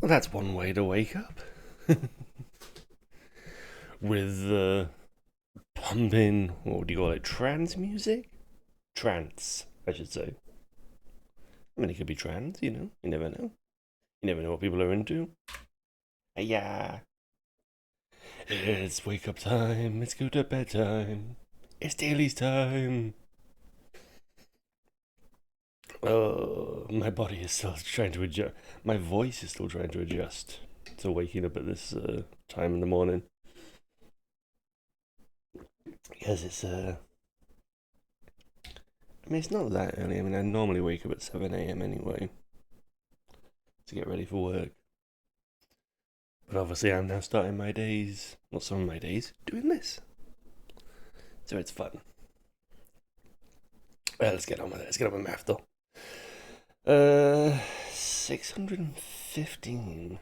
Well, that's one way to wake up. With pumping, what do you call it, trance music? Trance, I should say. I mean, it could be trance, you know. You never know. You never know what people are into. Yeah. It's wake up time. It's go to bed time. It's Dailies time. Oh, my body is still trying to adjust. My voice is still trying to adjust to waking up at this time in the morning. Because I mean, it's not that early. I mean, I normally wake up at 7 a.m. anyway to get ready for work. But obviously, I'm now starting my days, well, some of my days, doing this. So it's fun. Well, let's get on with it. Let's get on with math, though. 615.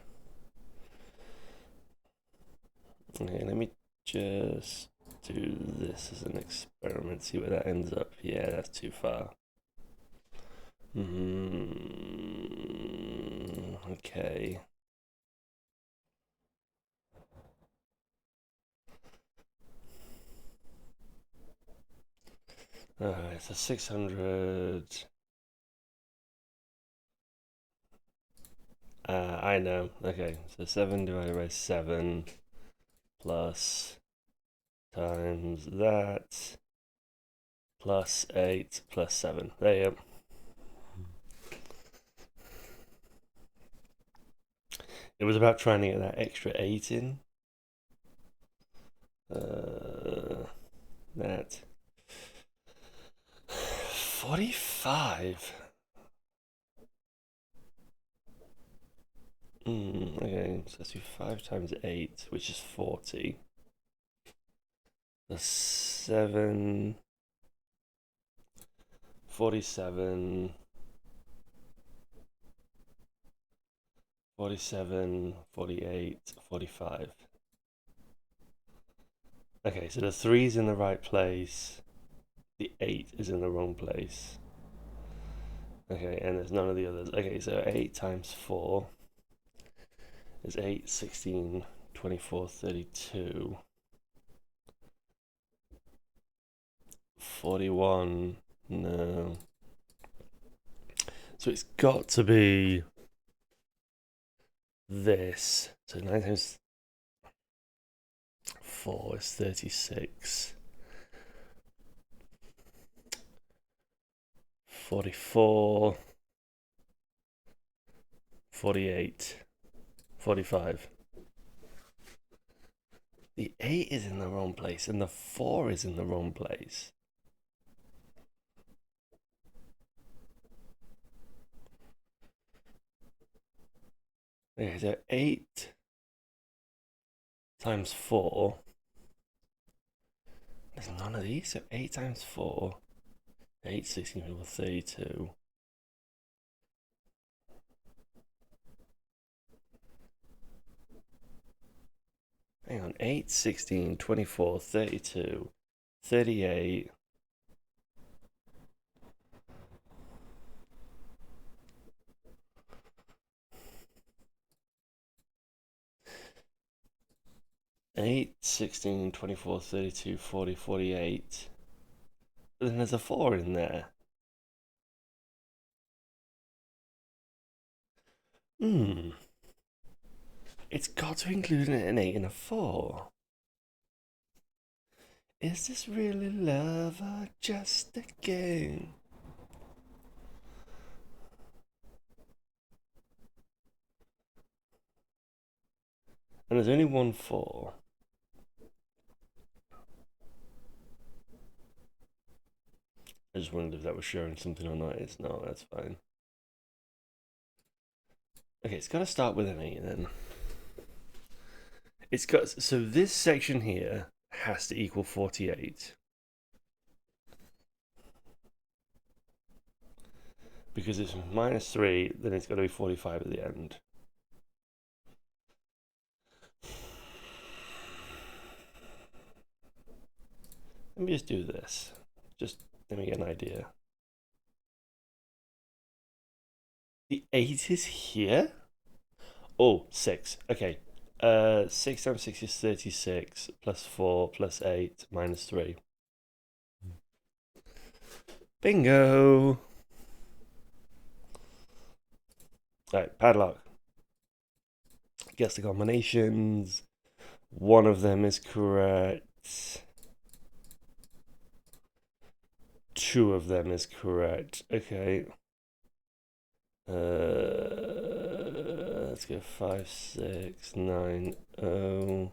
Okay, let me just do this as an experiment, see where that ends up. Yeah, that's too far. Okay. Alright, so 600. I know. Okay, so 7 divided by 7 plus times that plus 8 plus 7. There you go. It was about trying to get that extra 8 in. That 45. Okay, so let's do 5 times 8, which is 40. The 7, 47, 47, 48, 45. Okay, so the 3's in the right place, the 8 is in the wrong place. Okay, and there's none of the others. Okay, so 8 times 4 is 8, 16, 24, 32, 41. No. So it's got to be this. So 9 times 4 is 36. 44, 48, 45. The 8 is in the wrong place and the 4 is in the wrong place. Okay, so 8 times 4. There's none of these. So 8 times 4. 8, 16, 32. Hang on. 8, 16, 24, 32, 38. Eight, 16, 24, 32, 40, 48. But then there's a 4 in there. Hmm. It's got to include an 8 and a 4. Is this really love or just a game? And there's only one 4. I just wondered if that was showing something or not. It's not, that's fine. Okay, it's got to start with an 8 then. It's got, so this section here has to equal 48. Because it's minus 3, then it's got to be 45 at the end. Let me just do this. Just let me get an idea. The 8 is here? Oh, 6. Okay. 6 times 6 is 36, plus 4, plus 8, minus 3. Bingo! Alright, padlock. Guess the combinations. One of them is correct. Two of them is correct. Okay. Let's go 5, 6, 9, 0.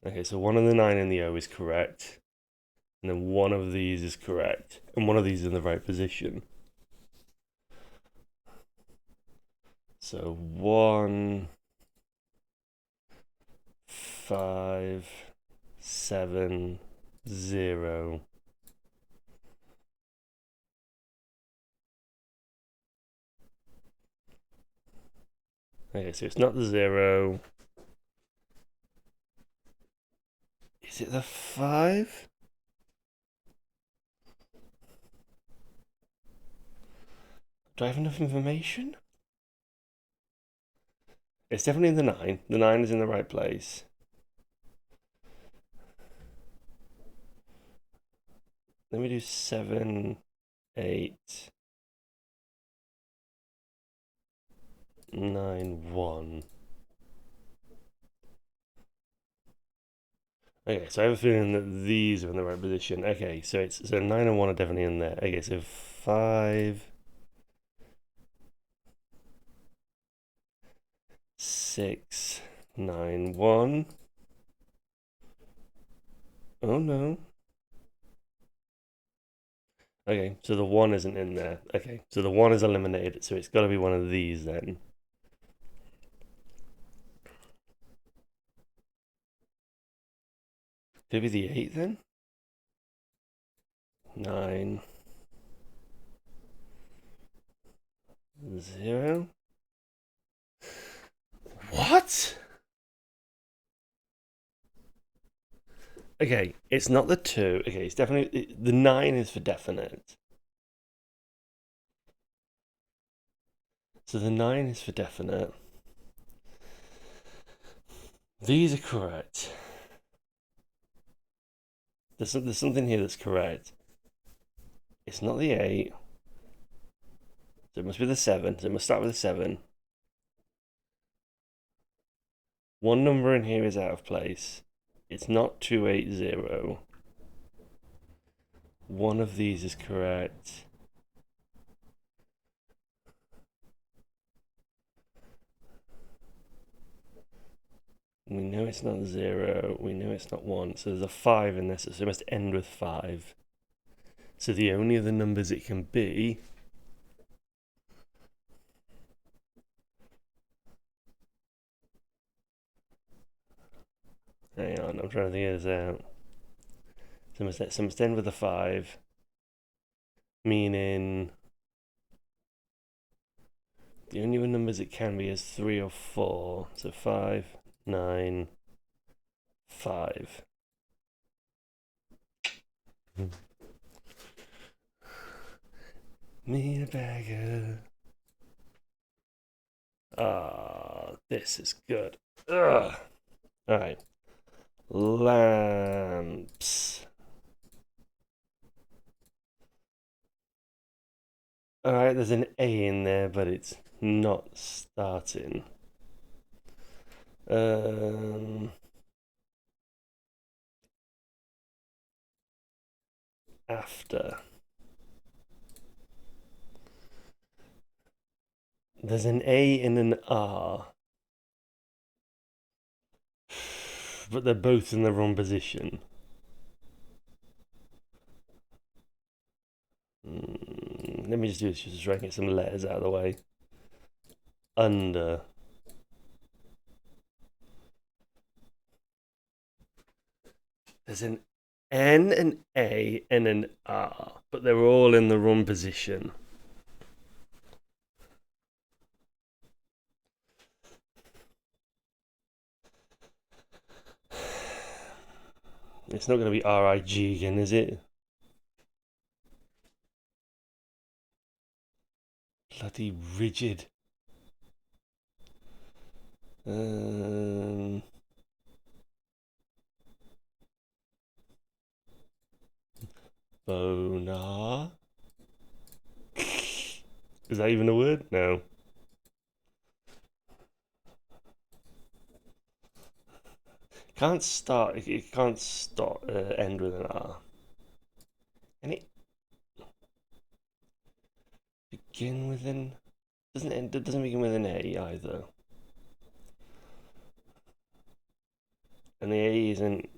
Okay, so one of the 9 and the O is correct. And then one of these is correct. And one of these is in the right position. So 1, 5, 7, 0. Okay, so it's not the 0. Is it the 5? Do I have enough information? It's definitely the 9. The 9 is in the right place. Let me do 7, 8, 9, 1. Okay, so I have a feeling that these are in the right position. Okay, so 9 and 1 are definitely in there. Okay, so 5, 6, 9, 1. Oh no. Okay, so the 1 isn't in there. Okay, so the 1 is eliminated, so it's got to be one of these then. Maybe the 8 then? 9, 0. What? Okay, it's not the 2. Okay, it's definitely... The 9 is for definite. So the 9 is for definite. These are correct. There's something here that's correct. It's not the 8. So it must be the 7. So it must start with a 7. One number in here is out of place. It's not 280. One of these is correct. We know it's not 0. We know it's not 1. So there's a 5 in this. So it must end with 5. So the only other numbers it can be... Hang on, I'm trying to think of this out. So it must end with a 5. Meaning... The only other numbers it can be is 3 or 4. So 5, 9, 5. Me a bagger. Ah, this is good. Ugh. Alright. Lamps. Alright, there's an A in there, but it's not starting. After. There's an A and an R. But they're both in the wrong position. Let me just do this just to try and get some letters out of the way. Under. There's an N, an A, and an R, but they're all in the wrong position. It's not going to be RIG again, is it? Bloody rigid. Um, Bonar. Is that even a word? No. Can't start. It can't start. End with an R. And it begin with an. Doesn't end. It doesn't begin with an A either. And the A isn't.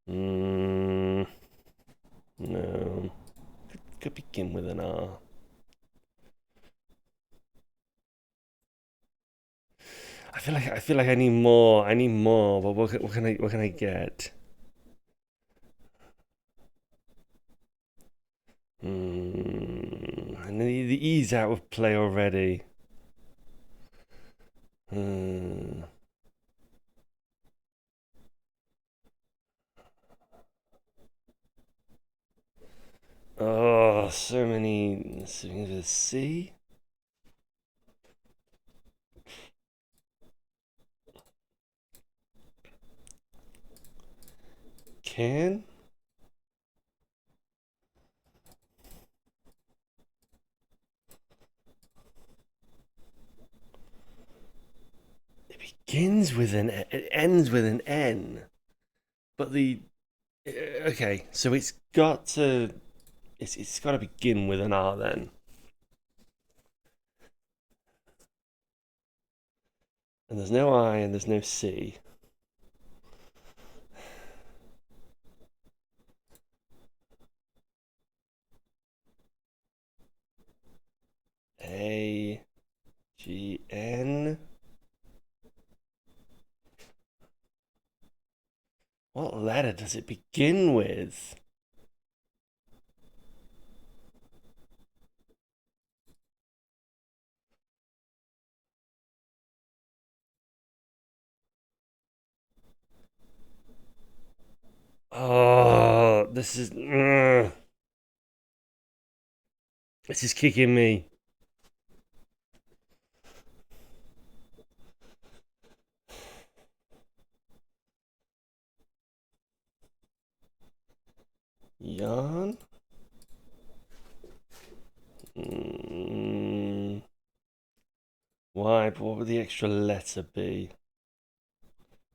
No. Could begin with an R. I feel like I need more. I need more. But what can I get? And the E's out of play already. Oh, so many. C. Can. It begins with an. It ends with an N. But the. Okay, so it's got to. It's got to begin with an R then. And there's no I and there's no C. A. G. N. What letter does it begin with? Oh, this is. This is kicking me. Yarn? Why? What would the extra letter be?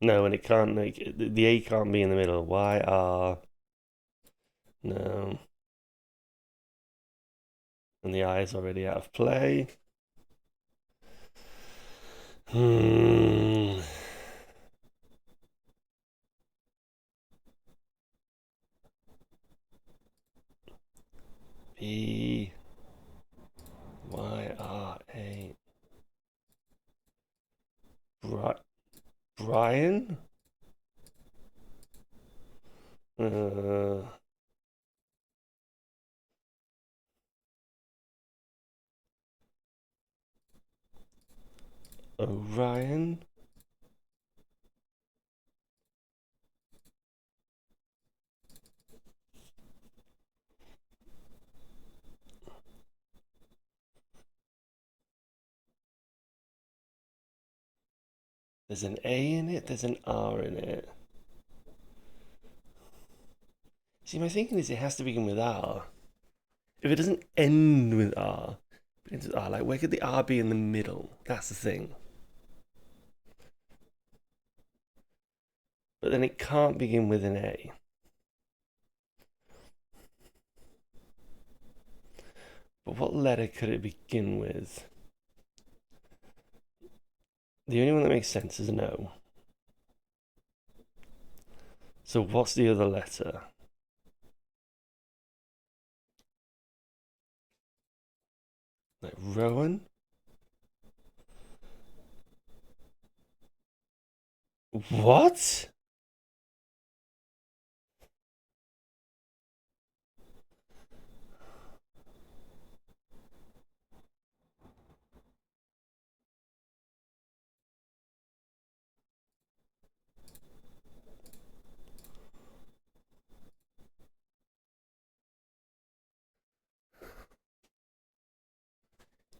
No, and it can't make the A can't be in the middle. Y R. No. And the I is already out of play. Hmm. B. Y R A. Brian? Uh, Orion? There's an A in it, there's an R in it. See, my thinking is it has to begin with R. If it doesn't end with R, it ends with R. Like, where could the R be in the middle? That's the thing. But then it can't begin with an A. But what letter could it begin with? The only one that makes sense is an O. So what's the other letter? Like Rowan? What?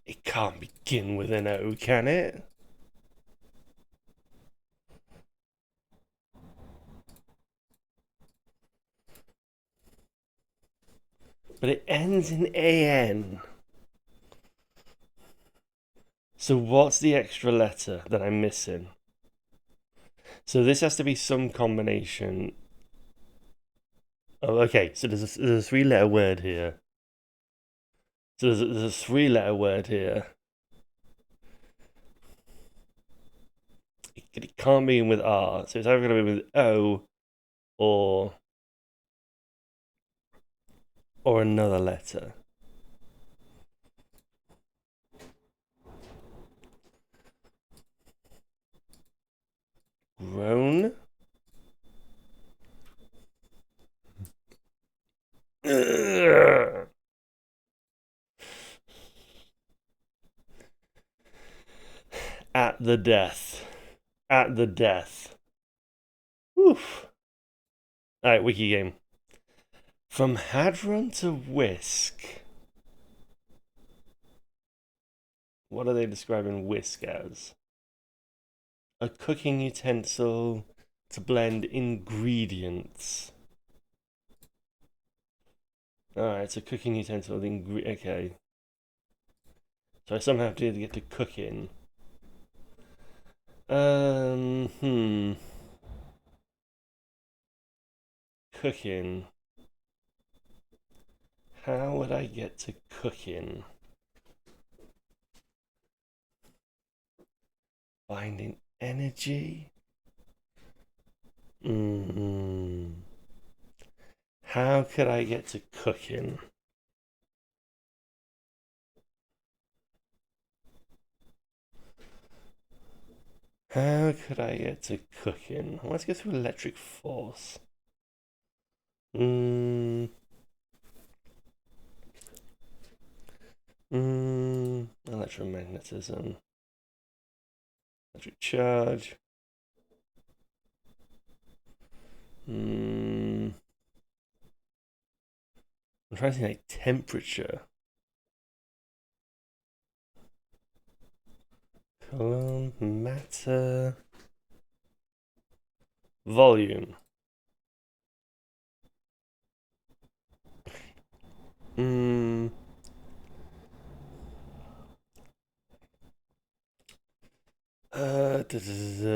It can't begin with an O, can it? But it ends in AN. So what's the extra letter that I'm missing? So this has to be some combination. Oh, okay. So there's a three-letter word here. So there's a three-letter word here. It can't be with R. So it's either going to be with O or another letter. Grown? At the death. At the death. Oof. Alright, wiki game. From Hadron to Whisk. What are they describing whisk as? A cooking utensil to blend ingredients. Alright, it's a cooking utensil. Okay. So I somehow have to get to cooking. Cooking. How would I get to cooking? Finding energy? How could I get to cooking? How could I get to cooking? Let's go through electric force. Electromagnetism. Electric charge. I'm trying to think like temperature. Column, matter. Volume.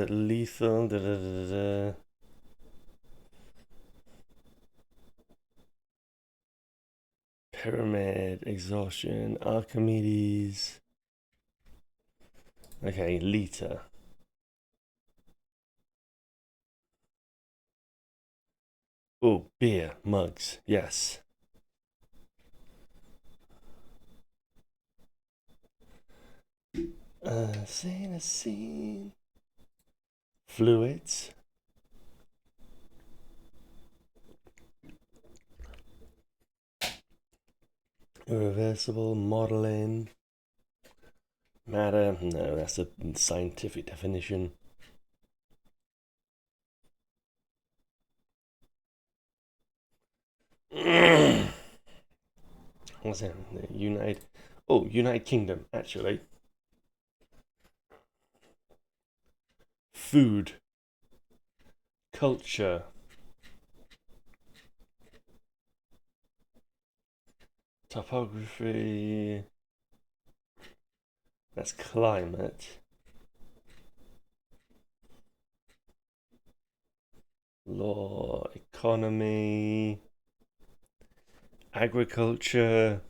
Lethal. Pyramid, exhaustion, Archimedes. Okay, liter. Oh, beer, mugs, yes. Scene. Fluids. Irreversible, modeling. Matter, no, that's a scientific definition. What's that? United Kingdom, actually. Food. Culture. Topography. That's climate. Law, economy, agriculture,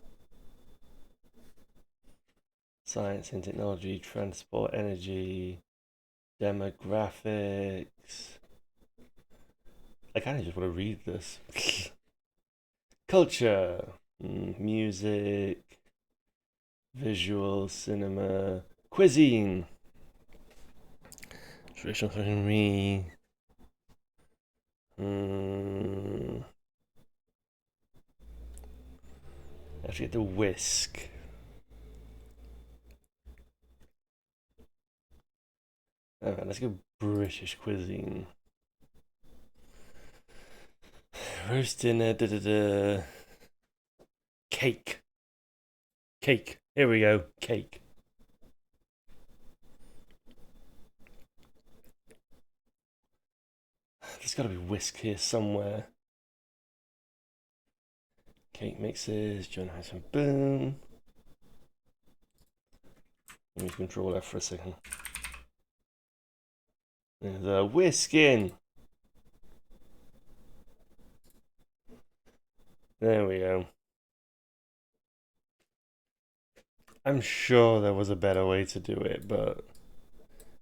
science and technology, transport, energy, demographics. I kind of just want to read this. Culture, music, visual, cinema, cuisine, traditional cuisine. I have to get the whisk. Alright, let's go British cuisine. Roast dinner, Cake. Cake. Here we go. Cake. There's got to be whisk here somewhere. Cake mixes, John has some boom. Let me control F for a second. There's a whiskin. There we go. I'm sure there was a better way to do it, but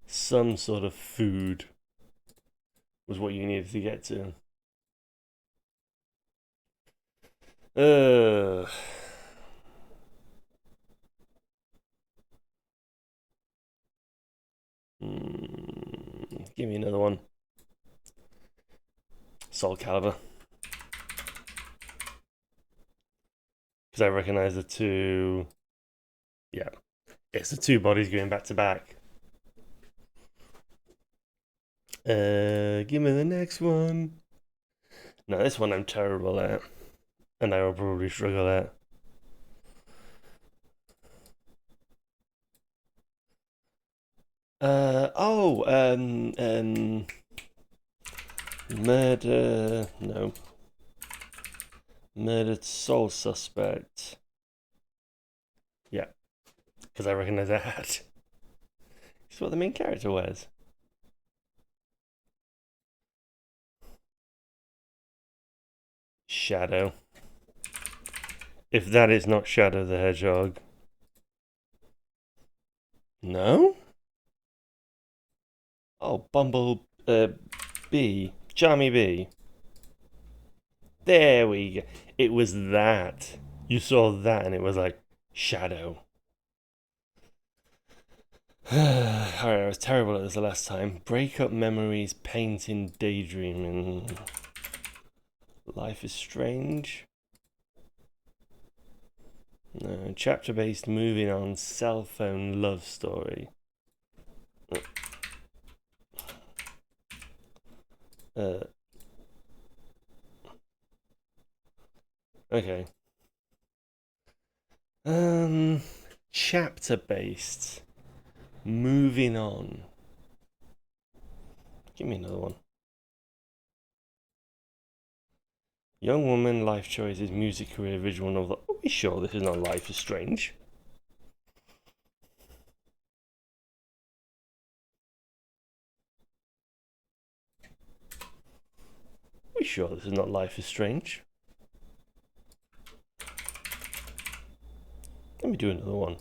some sort of food was what you needed to get to. Give me another one. Soul Calibur. Because I recognize the two. Yeah. It's the two bodies going back to back. Give me the next one. No, this one I'm terrible at. And I will probably struggle at. Murder. No. Murdered soul suspect. Yeah. Because I recognize that hat. It's what the main character wears. Shadow. If that is not Shadow the Hedgehog. No? Oh, Bumble Bee. Charmy Bee. There we go. It was that. You saw that and it was like Shadow. Alright, I was terrible at this the last time. Breakup memories, painting, daydreaming. Life is strange. No, chapter based, moving on, cell phone love story. Okay. Chapter based, moving on. Give me another one. Young woman, life choices, music career, visual novel. Are we sure this is not Life is Strange? Are we sure this is not Life is Strange? Let me do another one.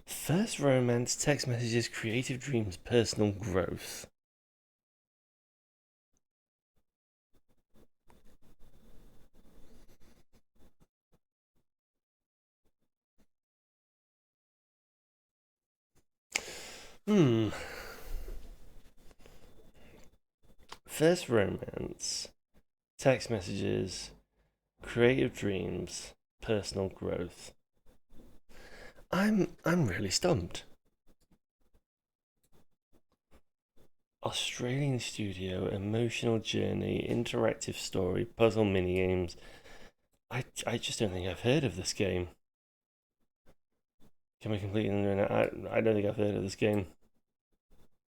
First romance, text messages, creative dreams, personal growth. First romance, text messages, creative dreams, personal growth. I'm really stumped. Australian studio, emotional journey, interactive story, puzzle mini games. I just don't think I've heard of this game. Can we complete it? I don't think I've heard of this game.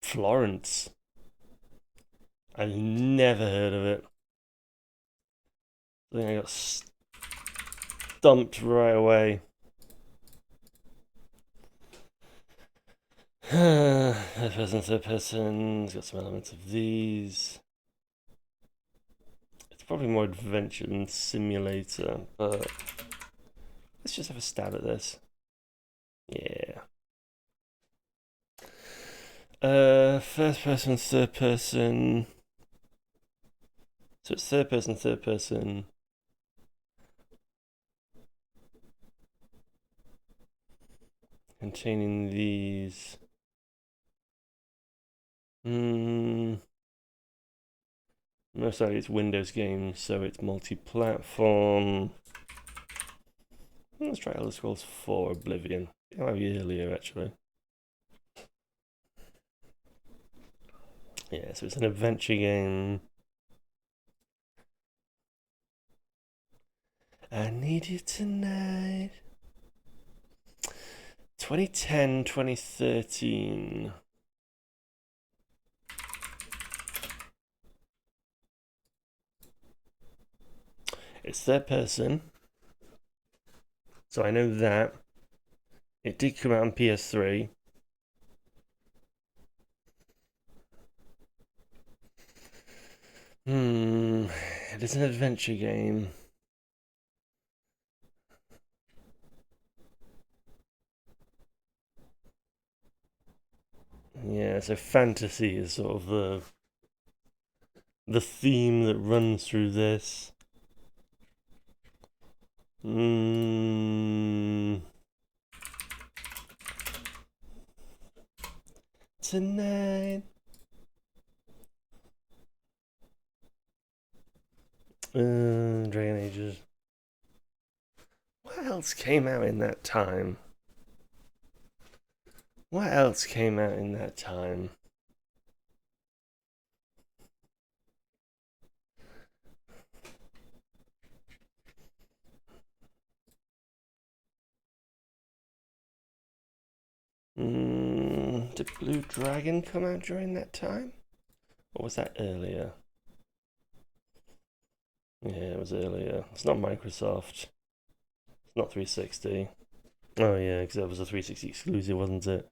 Florence. I've never heard of it. I think I got stumped right away. First person, third person. It's got some elements of these. It's probably more adventure than simulator, but let's just have a stab at this. Yeah. First person, third person. So it's third person, third person. Containing these. Most likely it's Windows games, so it's multi-platform. Let's try Elder Scrolls 4 Oblivion. It might be earlier, actually. Yeah, so it's an adventure game. I need you tonight. 2010, 2013. It's third person, so I know that. It did come out on PS3. It is an adventure game. Yeah, so fantasy is sort of the theme that runs through this. Tonight. Dragon Ages. What else came out in that time? What else came out in that time? Did Blue Dragon come out during that time? Or was that earlier? Yeah, it was earlier. It's not Microsoft. It's not 360. Oh yeah, because that was a 360 exclusive, wasn't it?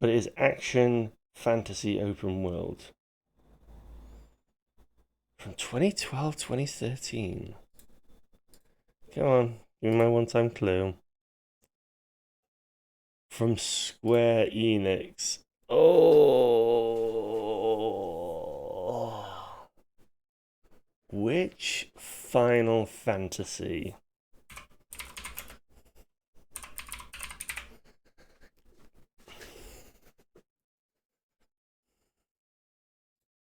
But it is action fantasy open world. From 2012, 2013. Come on, give me my one-time clue. From Square Enix. Oh. Which Final Fantasy?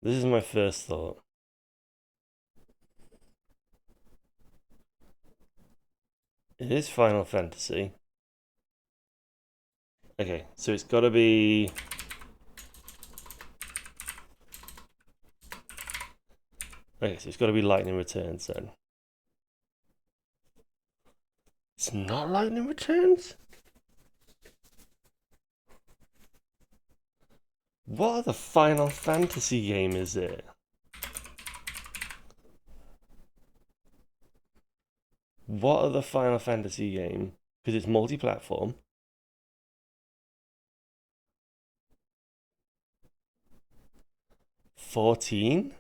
This is my first thought. It is Final Fantasy. Okay, so it's got to be. Okay, so it's got to be Lightning Returns then. It's not Lightning Returns? What other Final Fantasy game is it? What other Final Fantasy game? Because it's multi-platform. 14?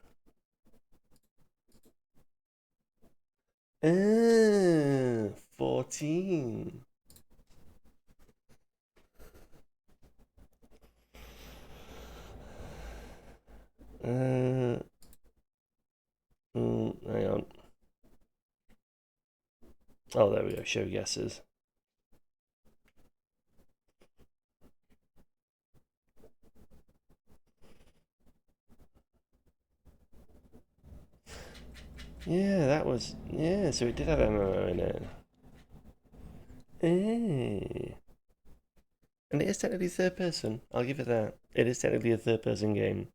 14. Hang on. Oh, there we go. Show guesses. Yeah, that was. Yeah, so it did have MMO in it. And it is technically third person. I'll give it that. It is technically a third person game.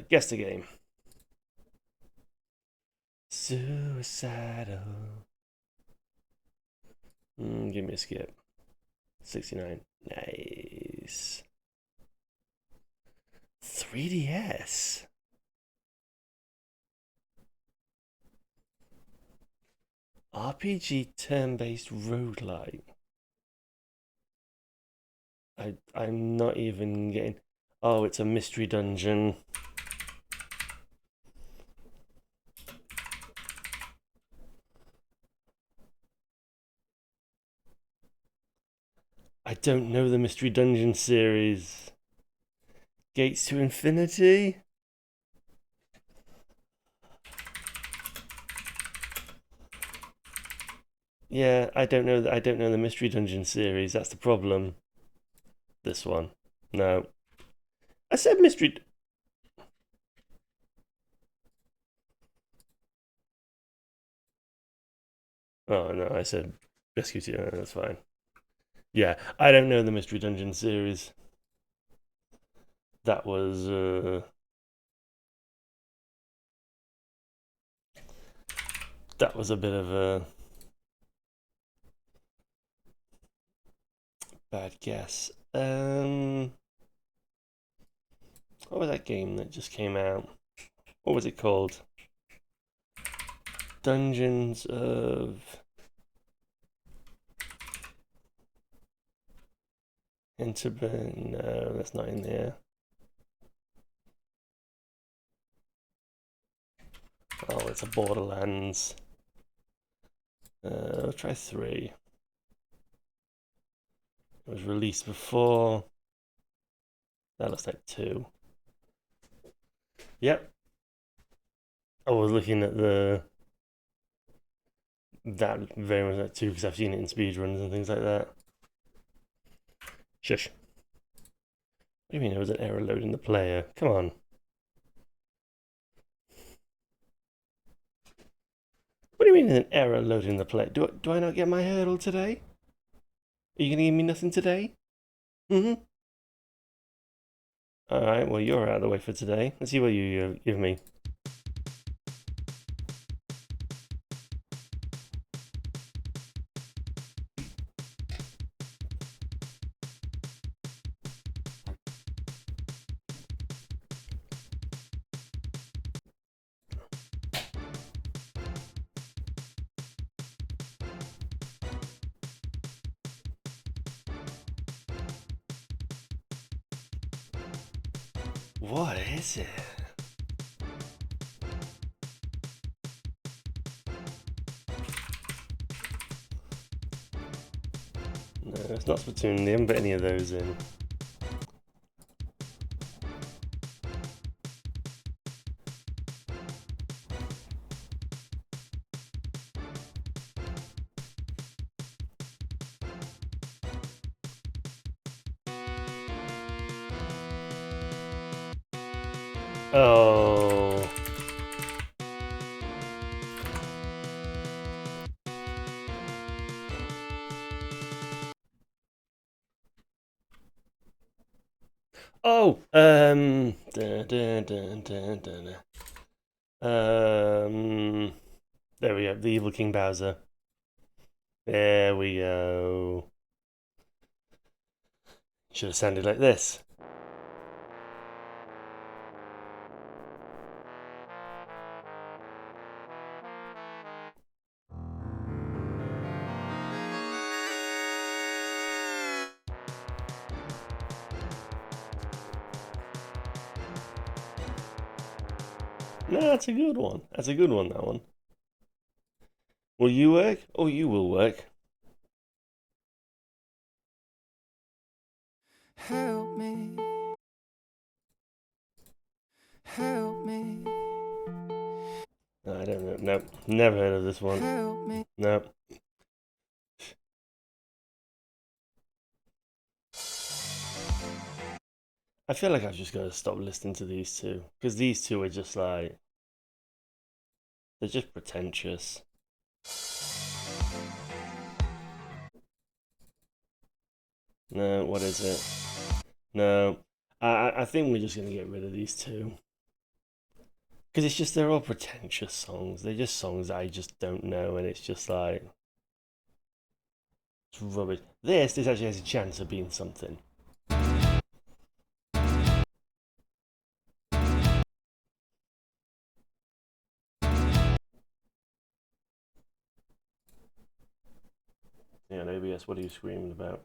Guess the game. Suicidal. Give me a skip. 69. Nice. 3DS. RPG turn-based roguelike. I'm not even getting. Oh, it's a mystery dungeon. I don't know the mystery dungeon series. Gates to Infinity. Yeah, I don't know. I don't know the mystery dungeon series. That's the problem. This one. No, I said mystery. Oh no, I said rescue team. No, that's fine. Yeah, I don't know the mystery dungeon series. That was that was a bit of a bad guess. What was that game that just came out? what was it called? Dungeons of Interburn. No, that's not in there. Oh, it's a Borderlands. I'll try 3. It was released before. That looks like 2. Yep. I was looking at that very much like 2 because I've seen it in speedruns and things like that. Shush. What do you mean there was an error loading the player? Come on. What do you mean an error loading the player? Do I not get my hurdle today? Are you going to give me nothing today? Mm-hmm. Alright, well, you're out of the way for today. Let's see what you give me. What is it? No, it's not Splatoon. They haven't put any of those in. Oh. Oh. There we go. The Evil King Bowser. There we go. Should have sounded like this. No, that's a good one. That's a good one, that one. Will you work? Oh, you will work. Help me. Help me. I don't know. Nope. Never heard of this one. Help me. Nope. I feel like I've just got to stop listening to these two. Because these two are just like. They're just pretentious. No, what is it? No. I think we're just going to get rid of these two. Because it's just, they're all pretentious songs. They're just songs I just don't know, and it's just like. It's rubbish. This actually has a chance of being something. Yeah, and OBS, what are you screaming about?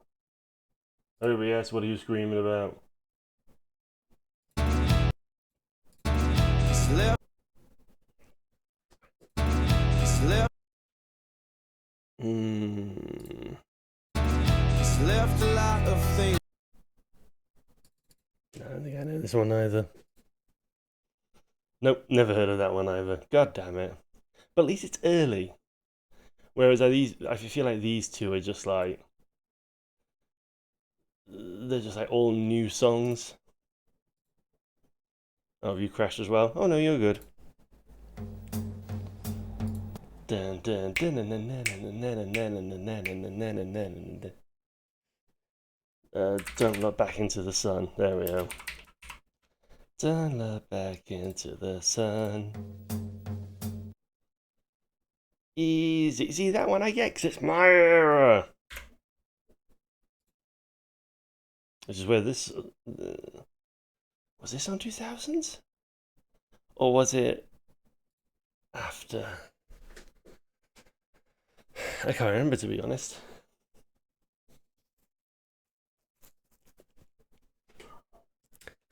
OBS, what are you screaming about? Left a lot of things. I don't think I know this one either. Nope, never heard of that one either. God damn it. But at least it's early. Whereas I feel like these two are just like. They're just like all new songs. Oh, you crashed as well? Oh no, you're good. Don't look back into the sun. There we go. Don't look back into the sun. Easy. See, that one I get because it's my era. Which is where this. Was this on 2000s? Or was it after? I can't remember, to be honest.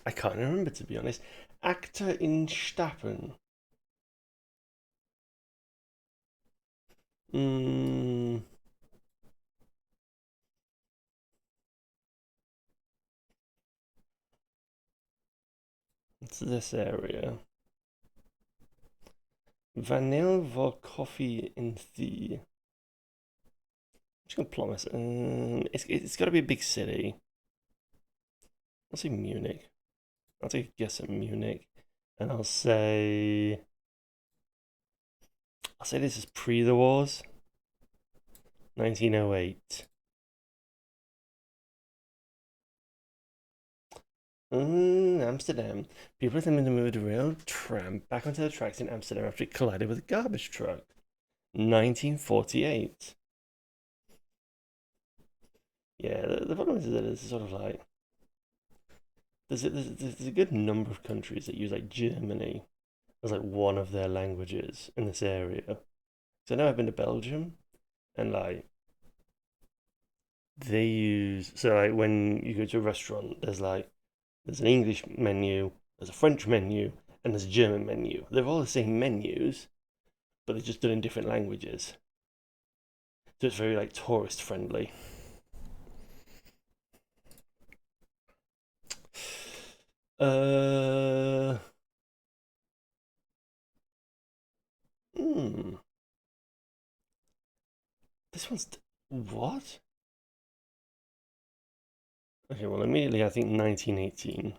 I can't remember, to be honest. Actor in Stappen. Hmm. It's this area. Vanille voor coffee in the. I'm just gonna plot this. It's got to be a big city. I'll say Munich. I'll take a guess at Munich, and I'll say this is pre the wars, 1908. Amsterdam. People attempting to move the rail tram back onto the tracks in Amsterdam after it collided with a garbage truck. 1948. Yeah, the problem is that it's sort of like there's a good number of countries that use like Germany as like one of their languages in this area. So I know I've been to Belgium, and like they use, so like when you go to a restaurant, there's an English menu, there's a French menu, and there's a German menu. They're all the same menus, but they're just done in different languages. So it's very like tourist friendly. Uh, hmm. This one's what? Okay, well immediately I think 1918,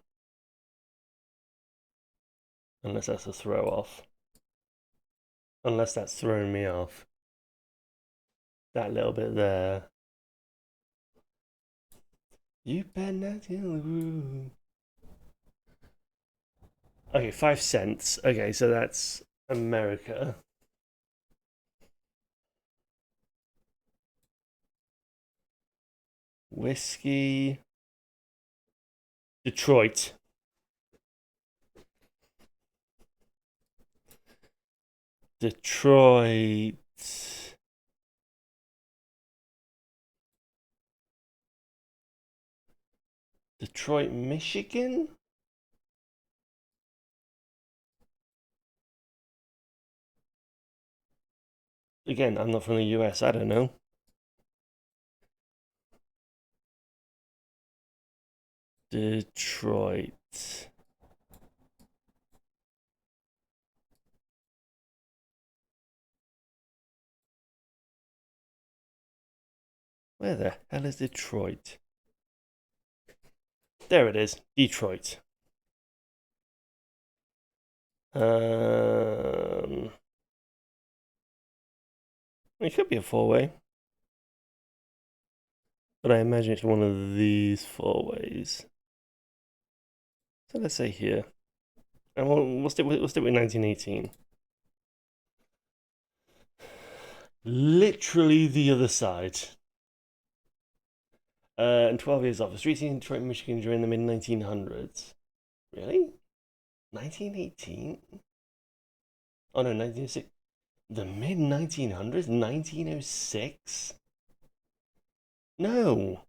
unless that's a throw off. Unless that's throwing me off. That little bit there. You better not tell the room. Okay, 5 cents. Okay, so that's America. Whiskey. Detroit. Detroit. Detroit, Michigan? Again, I'm not from the US, I don't know. Detroit. Where the hell is Detroit? There it is, Detroit. It could be a four-way, but I imagine it's one of these four ways. So let's say here, and we'll stick with 1918. Literally the other side. And 12 years off. A street scene in Detroit, Michigan during the mid 1900s. Really? 1918? Oh no, 1906. The mid 1900s? 1906? No.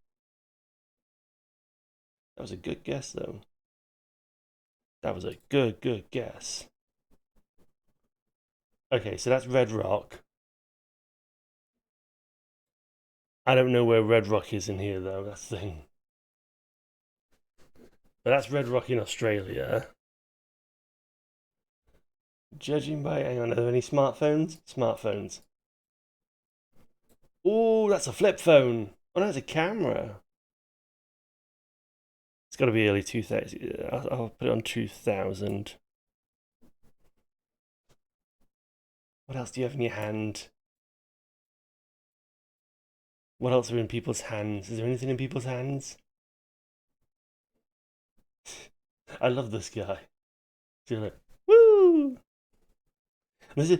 That was a good guess, though. That was a good guess. Okay, so that's Red Rock. I don't know where Red Rock is in here, though. That's the thing. But that's Red Rock in Australia. Judging by, hang on, are there any smartphones? Smartphones. Oh, that's a flip phone. Oh no, it's a camera. It's got to be early 2000. I'll put it on 2000. What else do you have in your hand? What else are in people's hands? Is there anything in people's hands? I love this guy. Like, woo! This is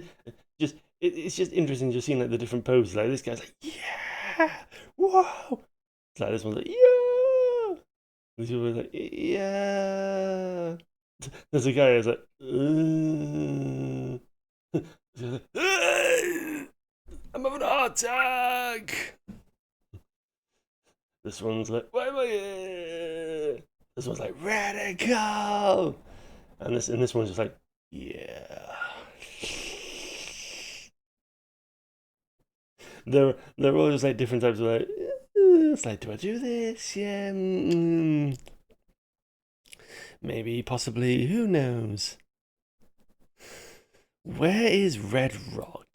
just it's just interesting just seeing like the different poses. Like this guy's like, yeah, whoa. It's like this one's like, yeah. This one's like, yeah. There's a guy who's like, I'm having a heart attack. This one's like, why am I here? This one's like, radical. And this one's just like, yeah. They're all just like different types of like. It's like, do I do this? Yeah. Maybe, possibly. Who knows? Where is Red Rock?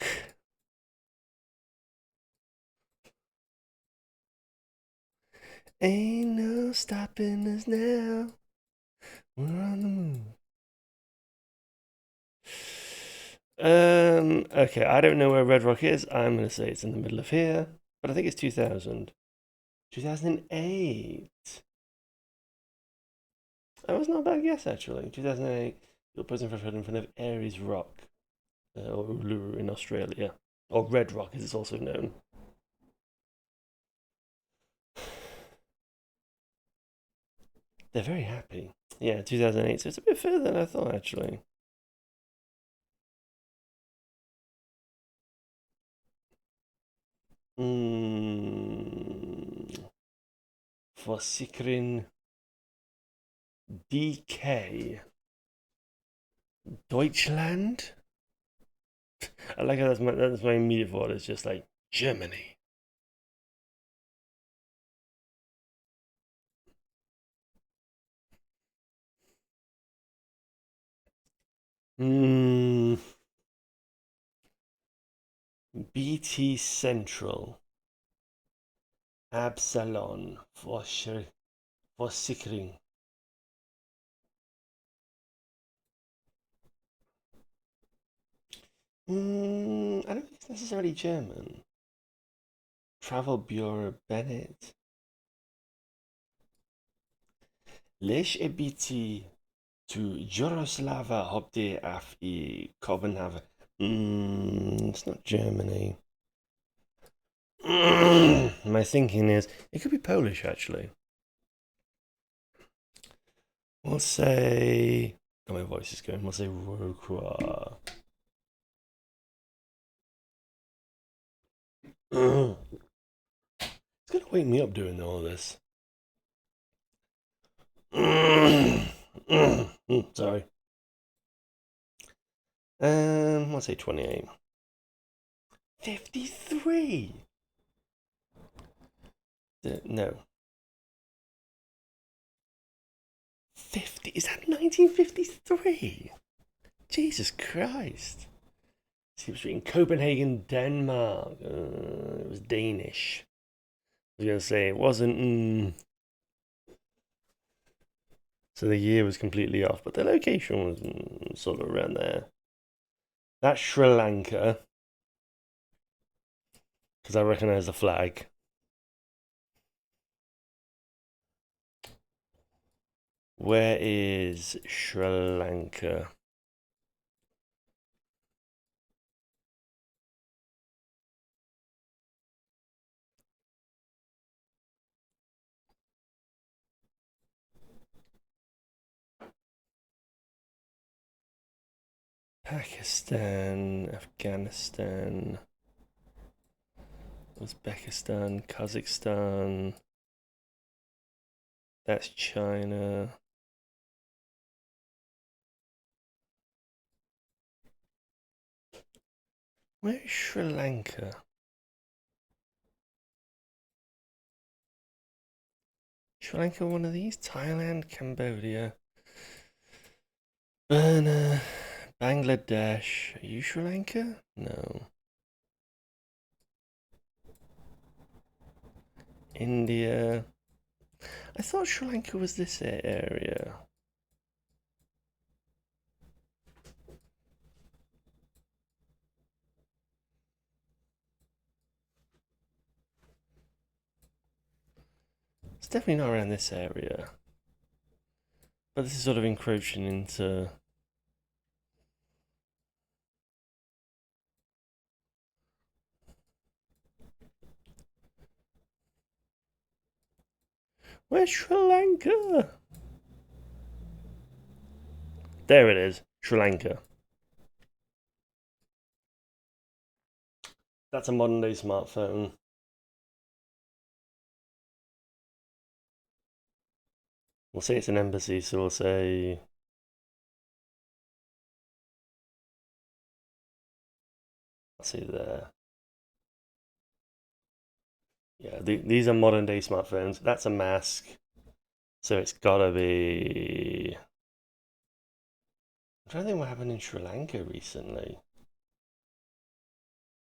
Ain't no stopping us now. We're on the move. Okay, I don't know where Red Rock is. I'm gonna say it's in the middle of here, but I think it's 2000. 2008. That was not a bad guess actually. 2008. You're posing for in front of Aries Rock, or Uluru in Australia, or Red Rock as it's also known. They're very happy. Yeah, 2008. So it's a bit further than I thought actually. Versichern DK. Deutschland? I like how that's my immediate thought. It's just like Germany. Hmm. BT Central. Absalon. Versichering. I don't think it's necessarily German. Travel Bureau Bennett. Lež BT to Joroslava Hopte af I Copenhagen. It's not Germany. My thinking is it could be Polish actually. We'll say. Oh, my voice is going. We'll say Wrocław. It's gonna wake me up doing all this. Sorry. We'll say 28. 53. No. 50. Is that 1953? Jesus Christ. He was in Copenhagen, Denmark. It was Danish. I was going to say it wasn't. So the year was completely off, but the location was sort of around there. That's Sri Lanka. Because I recognize the flag. Where is Sri Lanka? Pakistan, Afghanistan, Uzbekistan, Kazakhstan. That's China. Where is Sri Lanka? Sri Lanka, one of these? Thailand, Cambodia, Burma, Bangladesh. Are you Sri Lanka? No. India. I thought Sri Lanka was this area. It's definitely not around this area. But this is sort of encroaching into. Where's Sri Lanka? There it is, Sri Lanka. That's a modern day smartphone. We'll say it's an embassy, so we'll say. I'll say there. Yeah, these are modern day smartphones. That's a mask. So it's gotta be. I'm trying to think what happened in Sri Lanka recently.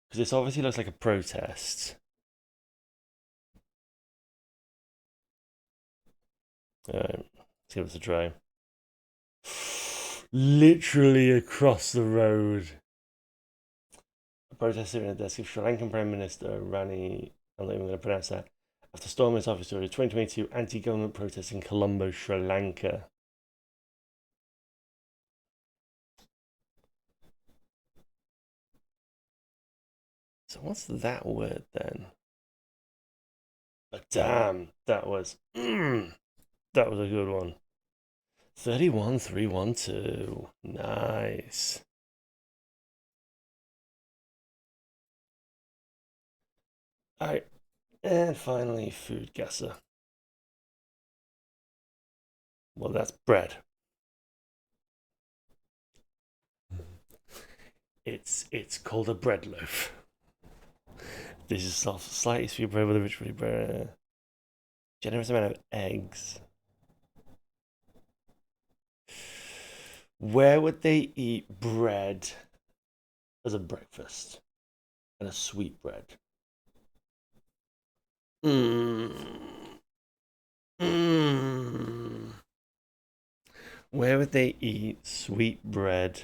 Because this obviously looks like a protest. Alright, let's give this a try. Literally across the road. A protester in a desk of Sri Lankan Prime Minister Rani. I'm not even going to pronounce that. After storming his office during 2022 anti government protests in Colombo, Sri Lanka. So what's that word then? But damn, that was a good one. 31312. Nice. Alright, and finally, food gasser. Well, that's bread. It's called a bread loaf. This is soft, slightly sweet bread with a rich bread. Generous amount of eggs. Where would they eat bread as a breakfast? And a sweet bread. Mmm. Mmm. Where would they eat sweet bread?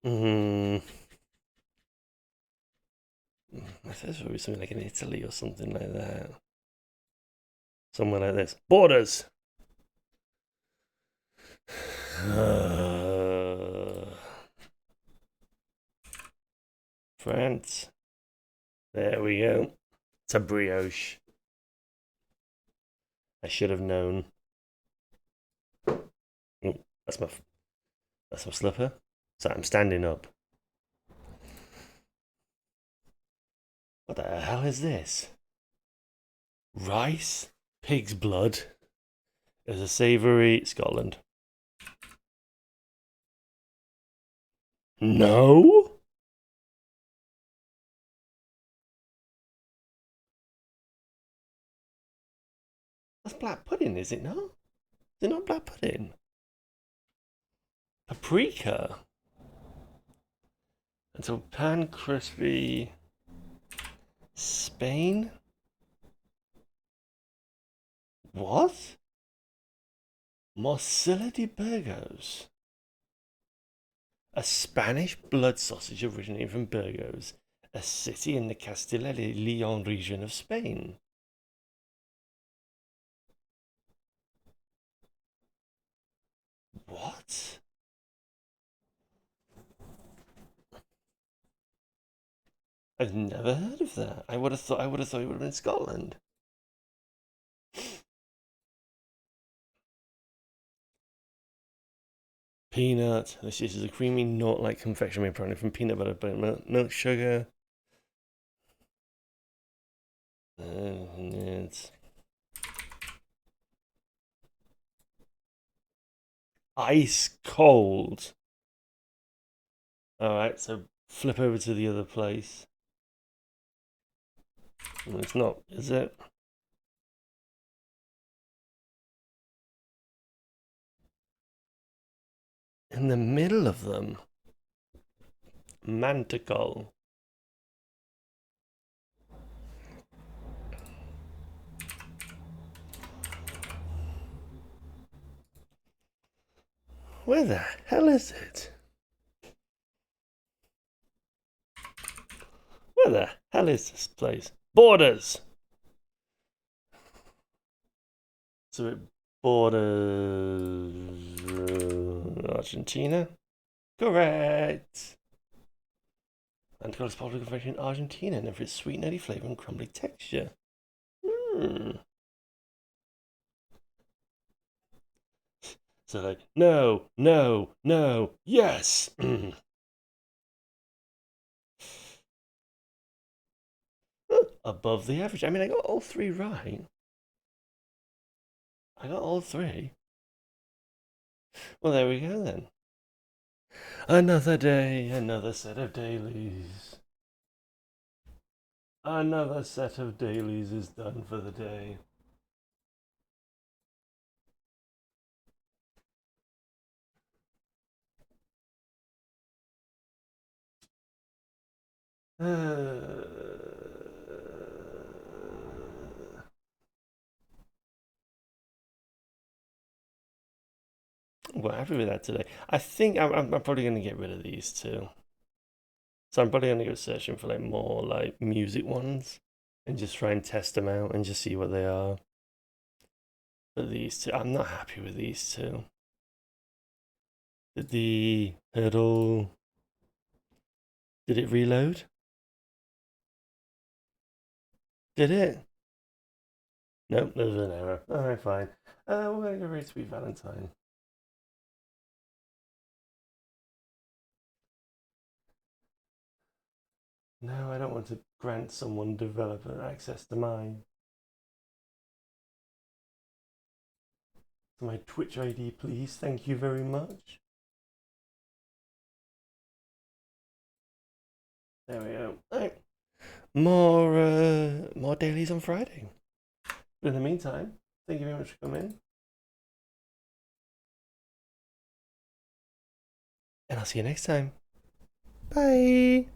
Mmm. I suppose it would be something like in Italy or something like that. Somewhere like this. Borders! France. There we go. It's a brioche. I should have known. Ooh, that's my slipper. So I'm standing up. What the hell is this? Rice? Pig's blood? Is a savoury Scotland. No? That's black pudding, is it not? Is it not black pudding? Paprika? And so pan crispy Spain? What? Morcilla de Burgos. A Spanish blood sausage originating from Burgos, a city in the Castilla y Leon region of Spain. What? I've never heard of that. I would have thought it would have been Scotland. Peanut. This is a creamy nut-like confection made primarily from peanut butter, milk, sugar. It's ice cold. All right, so flip over to the other place. Well, it's not, is it? In the middle of them. Manticore. Where the hell is it? Where the hell is this place? Borders! So it borders Argentina? Correct! Manticore is popular confection in Argentina, known for its sweet, nutty flavour and crumbly texture. Hmm. So like, no, no, no, yes. Above the average. I mean, I got all three right. I got all three. Well, there we go then. Another day, another set of dailies. Another set of dailies is done for the day. Well, happy with that today. I think I'm probably going to get rid of these two. So I'm probably going to go searching for like more like music ones and just try and test them out and just see what they are. But these two, I'm not happy with these two. Did the hurdle, did it reload? Did it? Nope, there's an error. Alright, fine. We're going to go Very Sweet Valentine. No, I don't want to grant someone developer access to mine. To my Twitch ID, please. Thank you very much. There we go. Right. More dailies on Friday. But in the meantime, thank you very much for coming. And I'll see you next time. Bye.